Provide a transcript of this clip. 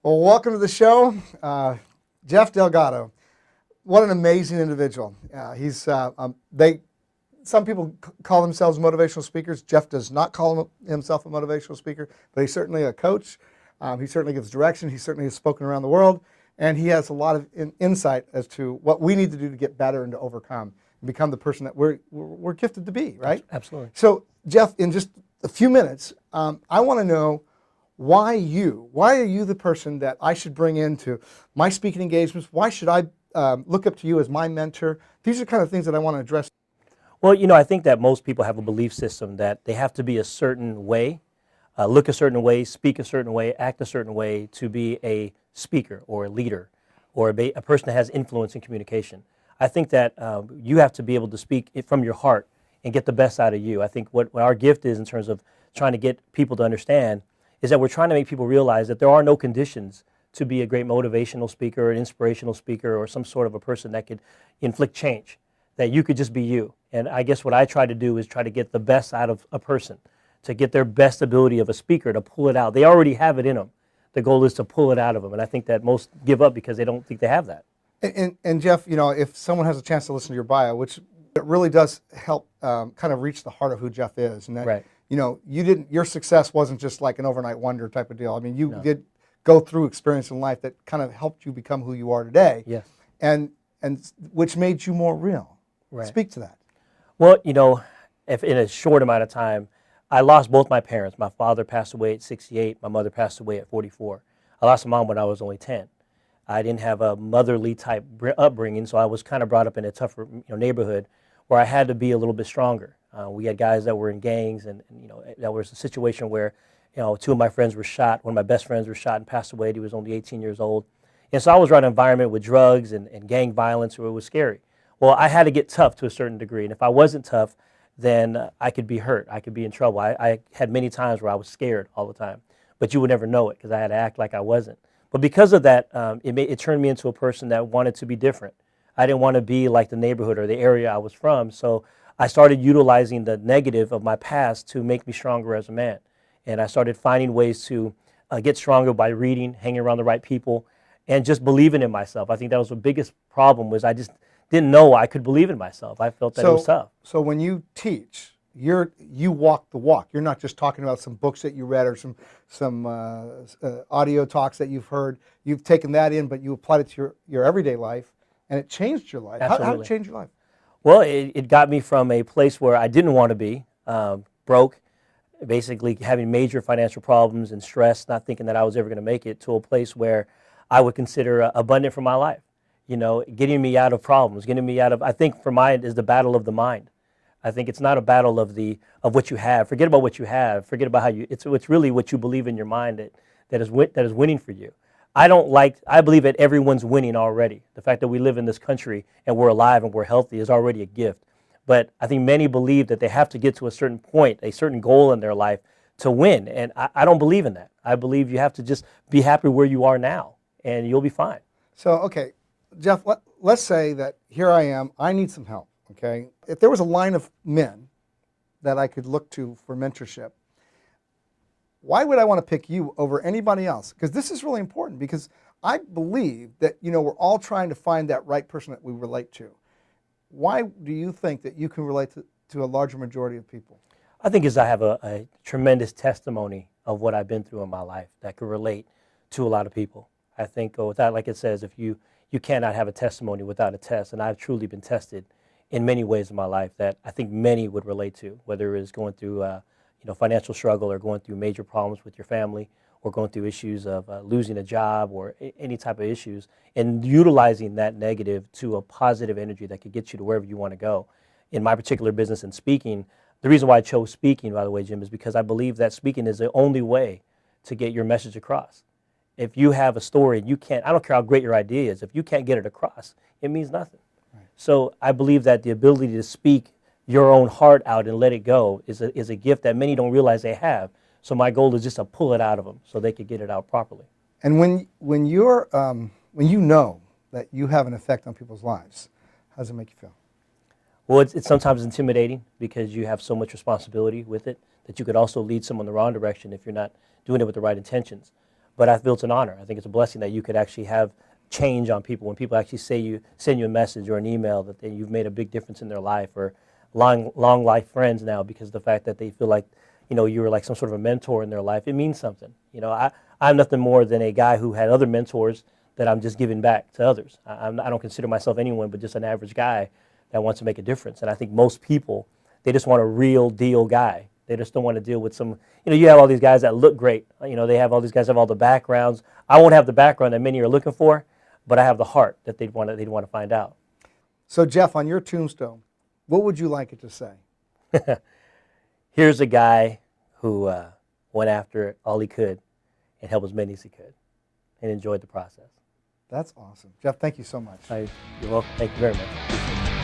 Well, welcome to the show, Jeff Delgado. What an amazing individual. Some people call themselves motivational speakers. Jeff does not call himself a motivational speaker, but he's certainly a coach. He certainly gives direction. He certainly has spoken around the world, and he has a lot of insight as to what we need to do to get better and to overcome and become the person that we're gifted to be, right? Absolutely. So, Jeff, in just a few minutes, I want to know why are you the person that I should bring into my speaking engagements? Why should I look up to you as my mentor? These are the kind of things that I want to address. Well, I think that most people have a belief system that they have to be a certain way, look a certain way, speak a certain way, act a certain way to be a speaker or a leader or a person that has influence in communication. I think that you have to be able to speak it from your heart and get the best out of you. I think what our gift is in terms of trying to get people to understand is that we're trying to make people realize that there are no conditions to be a great motivational speaker, an inspirational speaker, or some sort of a person that could inflict change, that you could just be you. And I guess what I try to do is try to get the best out of a person, to get their best ability of a speaker, to pull it out. They already have it in them. The goal is to pull it out of them. And I think that most give up because they don't think they have that. And Jeff, if someone has a chance to listen to your bio, which it really does help kind of reach the heart of who Jeff is. And that, right. Your success wasn't just like an overnight wonder type of deal. I mean, you did go through experience in life that kind of helped you become who you are today. Yes. And which made you more real. Right. Speak to that. Well, if in a short amount of time, I lost both my parents. My father passed away at 68. My mother passed away at 44. I lost my mom when I was only 10. I didn't have a motherly type upbringing, so I was kind of brought up in a tougher neighborhood where I had to be a little bit stronger. We had guys that were in gangs, and that was a situation where two of my friends were shot. One of my best friends was shot and passed away. He was only 18 years old. And so I was around an environment with drugs and gang violence where it was scary. Well, I had to get tough to a certain degree. And if I wasn't tough, then I could be hurt. I could be in trouble. I had many times where I was scared all the time. But you would never know it because I had to act like I wasn't. But because of that, it turned me into a person that wanted to be different. I didn't want to be like the neighborhood or the area I was from. So I started utilizing the negative of my past to make me stronger as a man. And I started finding ways to get stronger by reading, hanging around the right people, and just believing in myself. I think that was the biggest problem, was I just didn't know I could believe in myself. I felt that it was tough. So when you teach, you walk the walk. You're not just talking about some books that you read or some audio talks that you've heard. You've taken that in, but you applied it to your everyday life, and it changed your life. How did it change your life? Well, it got me from a place where I didn't want to be, broke, basically having major financial problems and stress, not thinking that I was ever going to make it, to a place where I would consider abundant for my life. Getting me out of problems, I think for mine is the battle of the mind. I think it's not a battle of what you have. Forget about what you have. Forget about it's really what you believe in your mind that is winning for you. I believe that everyone's winning already. The fact that we live in this country and we're alive and we're healthy is already a gift. But I think many believe that they have to get to a certain point, a certain goal in their life to win. And I don't believe in that. I believe you have to just be happy where you are now and you'll be fine. So, okay, Jeff, let's say that here I am, I need some help, okay? If there was a line of men that I could look to for mentorship, why would I want to pick you over anybody else? Because this is really important, because I believe that, we're all trying to find that right person that we relate to. Why do you think that you can relate to a larger majority of people? I think I have a tremendous testimony of what I've been through in my life that could relate to a lot of people. I think without, like it says, if you cannot have a testimony without a test, and I've truly been tested in many ways in my life that I think many would relate to, whether it is going through financial struggle or going through major problems with your family or going through issues of losing a job or any type of issues, and utilizing that negative to a positive energy that could get you to wherever you want to go. In my particular business in speaking, the reason why I chose speaking, by the way, Jim, is because I believe that speaking is the only way to get your message across. If you have a story and I don't care how great your idea is, if you can't get it across, it means nothing. Right. So I believe that the ability to speak your own heart out and let it go is a gift that many don't realize they have. So my goal is just to pull it out of them so they could get it out properly. And when you know that you have an effect on people's lives, how does it make you feel? Well, it's sometimes intimidating because you have so much responsibility with it that you could also lead someone in the wrong direction if you're not doing it with the right intentions. but I feel it's an honor. I think it's a blessing that you could actually have change on people. When people actually send you a message or an email that you've made a big difference in their life, or long life friends now, because of the fact that they feel like, you were like some sort of a mentor in their life, it means something. I'm nothing more than a guy who had other mentors that I'm just giving back to others. I don't consider myself anyone but just an average guy that wants to make a difference. And I think most people, they just want a real deal guy. They just don't want to deal with some, you have all these guys that look great. They have all these guys have all the backgrounds. I won't have the background that many are looking for, but I have the heart that they'd want to find out. So Jeff, on your tombstone, what would you like it to say? Here's a guy who went after all he could and helped as many as he could and enjoyed the process. That's awesome. Jeff, thank you so much. You're welcome. Thank you very much.